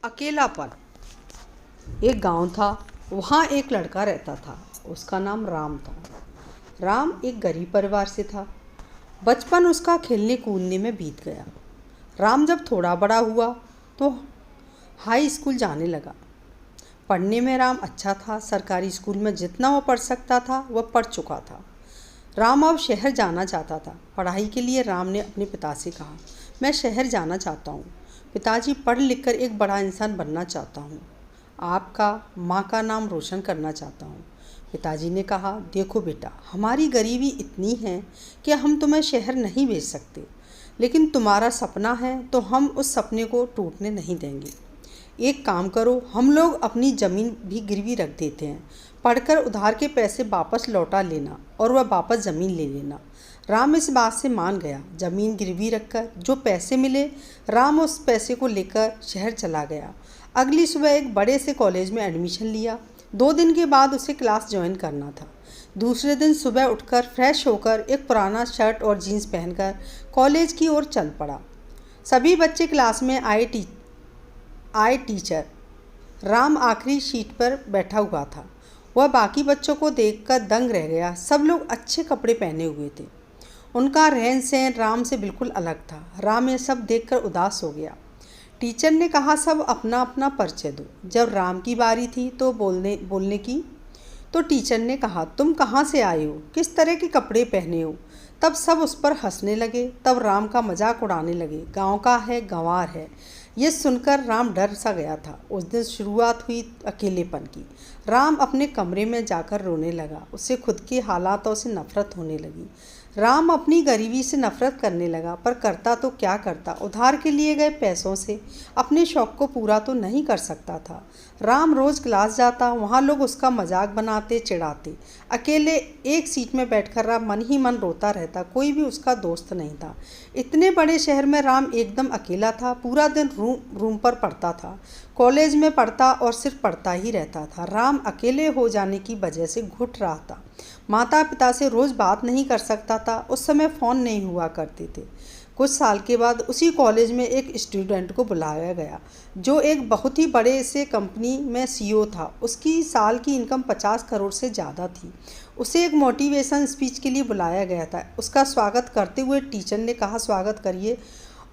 अकेलापन। एक गांव था। वहाँ एक लड़का रहता था। उसका नाम राम था। राम एक गरीब परिवार से था। बचपन उसका खेलने कूदने में बीत गया। राम जब थोड़ा बड़ा हुआ तो हाई स्कूल जाने लगा। पढ़ने में राम अच्छा था। सरकारी स्कूल में जितना वो पढ़ सकता था वह पढ़ चुका था। राम अब शहर जाना चाहता था। पढ़ाई के लिए राम ने अपने पिता से कहा, मैं शहर जाना चाहता हूँ पिताजी, पढ़ लिख कर एक बड़ा इंसान बनना चाहता हूँ, आपका माँ का नाम रोशन करना चाहता हूँ। पिताजी ने कहा, देखो बेटा, हमारी गरीबी इतनी है कि हम तुम्हें शहर नहीं भेज सकते, लेकिन तुम्हारा सपना है तो हम उस सपने को टूटने नहीं देंगे। एक काम करो, हम लोग अपनी ज़मीन भी गिरवी रख देते हैं, पढ़कर उधार के पैसे वापस लौटा लेना और वह वापस ज़मीन ले लेना। राम इस बात से मान गया। ज़मीन गिरवी रखकर जो पैसे मिले, राम उस पैसे को लेकर शहर चला गया। अगली सुबह एक बड़े से कॉलेज में एडमिशन लिया। 2 दिन के बाद उसे क्लास ज्वाइन करना था। दूसरे दिन सुबह उठकर फ्रेश होकर एक पुराना शर्ट और जीन्स पहनकर कॉलेज की ओर चल पड़ा। सभी बच्चे क्लास में आए टीचर। राम आखिरी सीट पर बैठा हुआ था। वह बाकी बच्चों को देखकर दंग रह गया। सब लोग अच्छे कपड़े पहने हुए थे। उनका रहन सहन राम से बिल्कुल अलग था। राम ये सब देखकर उदास हो गया। टीचर ने कहा, सब अपना अपना परिचय दो। जब राम की बारी थी तो बोलने की, तो टीचर ने कहा, तुम कहाँ से आए हो, किस तरह के कपड़े पहने हो। तब सब उस पर हंसने लगे। तब राम का मजाक उड़ाने लगे। गांव का है, गंवार है। ये सुनकर राम डर सा गया था। उस दिन शुरुआत हुई अकेलेपन की। राम अपने कमरे में जाकर रोने लगा। उसे खुद के हालातों से नफरत होने लगी। राम अपनी गरीबी से नफरत करने लगा, पर करता तो क्या करता। उधार के लिए गए पैसों से अपने शौक़ को पूरा तो नहीं कर सकता था। राम रोज़ क्लास जाता, वहाँ लोग उसका मजाक बनाते, चिढ़ाते। अकेले एक सीट में बैठकर राम मन ही मन रोता रहता। कोई भी उसका दोस्त नहीं था। इतने बड़े शहर में राम एकदम अकेला था। पूरा दिन रूम पर पढ़ता था, कॉलेज में पढ़ता और सिर्फ पढ़ता ही रहता था। राम अकेले हो जाने की वजह से घुट रहा था। माता पिता से रोज़ बात नहीं कर सकता था। उस समय फ़ोन नहीं हुआ करते थे। कुछ साल के बाद उसी कॉलेज में एक स्टूडेंट को बुलाया गया जो एक बहुत ही बड़े से कंपनी में सीईओ था। उसकी साल की इनकम 50 करोड़ से ज़्यादा थी। उसे एक मोटिवेशन स्पीच के लिए बुलाया गया था। उसका स्वागत करते हुए टीचर ने कहा, स्वागत करिए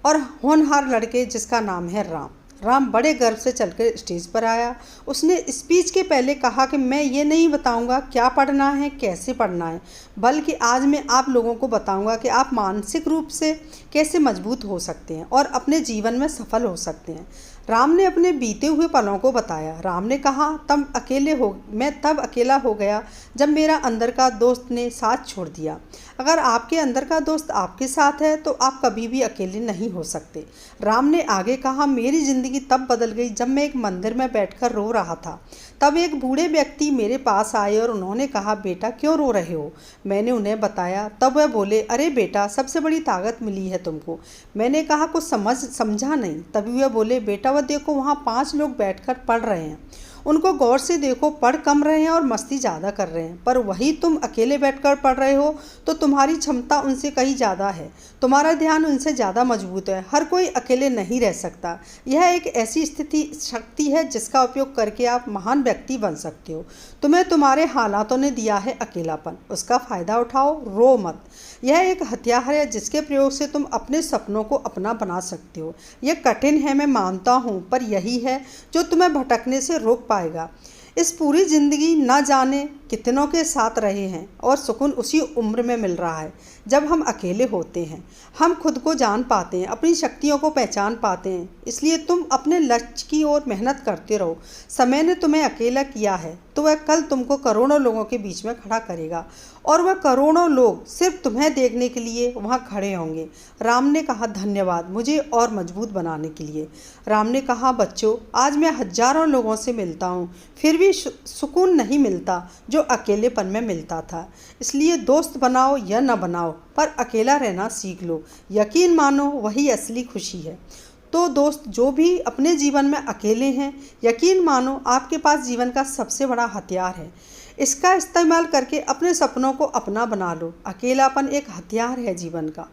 और होनहार लड़के जिसका नाम है राम। राम बड़े गर्व से चलकर स्टेज पर आया। उसने स्पीच के पहले कहा कि मैं ये नहीं बताऊंगा क्या पढ़ना है, कैसे पढ़ना है, बल्कि आज मैं आप लोगों को बताऊंगा कि आप मानसिक रूप से कैसे मजबूत हो सकते हैं और अपने जीवन में सफल हो सकते हैं। राम ने अपने बीते हुए पलों को बताया। राम ने कहा, मैं तब अकेला हो गया जब मेरा अंदर का दोस्त ने साथ छोड़ दिया। अगर आपके अंदर का दोस्त आपके साथ है तो आप कभी भी अकेले नहीं हो सकते। राम ने आगे कहा, मेरी ज़िंदगी तब बदल गई जब मैं एक मंदिर में बैठकर रो रहा था। तब एक बूढ़े व्यक्ति मेरे पास आए और उन्होंने कहा, बेटा क्यों रो रहे हो। मैंने उन्हें बताया। तब वह बोले, अरे बेटा, सबसे बड़ी ताकत मिली है तुमको। मैंने कहा, कुछ समझा नहीं। तभी वह बोले, बेटा वह देखो, वहाँ 5 लोग बैठकर पढ़ रहे हैं, उनको गौर से देखो, पढ़ कम रहे हैं और मस्ती ज़्यादा कर रहे हैं, पर वही तुम अकेले बैठकर पढ़ रहे हो तो तुम्हारी क्षमता उनसे कहीं ज़्यादा है, तुम्हारा ध्यान उनसे ज़्यादा मजबूत है। हर कोई अकेले नहीं रह सकता। यह एक ऐसी शक्ति है जिसका उपयोग करके आप महान व्यक्ति बन सकते हो। तुम्हें तुम्हारे हालातों ने दिया है अकेलापन, उसका फ़ायदा उठाओ, रो मत। यह एक हथियार है जिसके प्रयोग से तुम अपने सपनों को अपना बना सकते हो। यह कठिन है, मैं मानता हूँ, पर यही है जो तुम्हें भटकने से रोक पाएगा। इस पूरी ज़िंदगी न जाने कितनों के साथ रहे हैं और सुकून उसी उम्र में मिल रहा है जब हम अकेले होते हैं। हम खुद को जान पाते हैं, अपनी शक्तियों को पहचान पाते हैं। इसलिए तुम अपने लक्ष्य की ओर मेहनत करते रहो। समय ने तुम्हें अकेला किया है तो वह कल तुमको करोड़ों लोगों के बीच में खड़ा करेगा और वह करोड़ों लोग सिर्फ तुम्हें देखने के लिए वहाँ खड़े होंगे। राम ने कहा, धन्यवाद मुझे और मजबूत बनाने के लिए। राम ने कहा, बच्चों, आज मैं हजारों लोगों से मिलता हूँ, फिर भी सुकून नहीं मिलता जो अकेलेपन में मिलता था। इसलिए दोस्त बनाओ या न बनाओ, पर अकेला रहना सीख लो। यकीन मानो, वही असली खुशी है। तो दोस्त, जो भी अपने जीवन में अकेले हैं, यकीन मानो आपके पास जीवन का सबसे बड़ा हथियार है। इसका इस्तेमाल करके अपने सपनों को अपना बना लो। अकेलापन एक हथियार है जीवन का।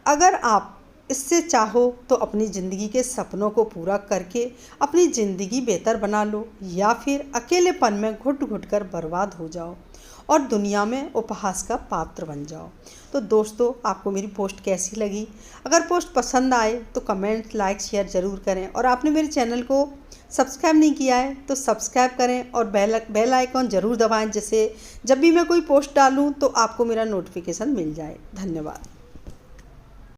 अगर आप इससे चाहो तो अपनी ज़िंदगी के सपनों को पूरा करके अपनी ज़िंदगी बेहतर बना लो, या फिर अकेलेपन में घुट घुट कर बर्बाद हो जाओ और दुनिया में उपहास का पात्र बन जाओ। तो दोस्तों, आपको मेरी पोस्ट कैसी लगी? अगर पोस्ट पसंद आए तो कमेंट, लाइक, शेयर ज़रूर करें, और आपने मेरे चैनल को सब्सक्राइब नहीं किया है तो सब्सक्राइब करें और बेल आइकॉन ज़रूर दबाएं, जिससे जब भी मैं कोई पोस्ट डालूं तो आपको मेरा नोटिफिकेशन मिल जाए। धन्यवाद।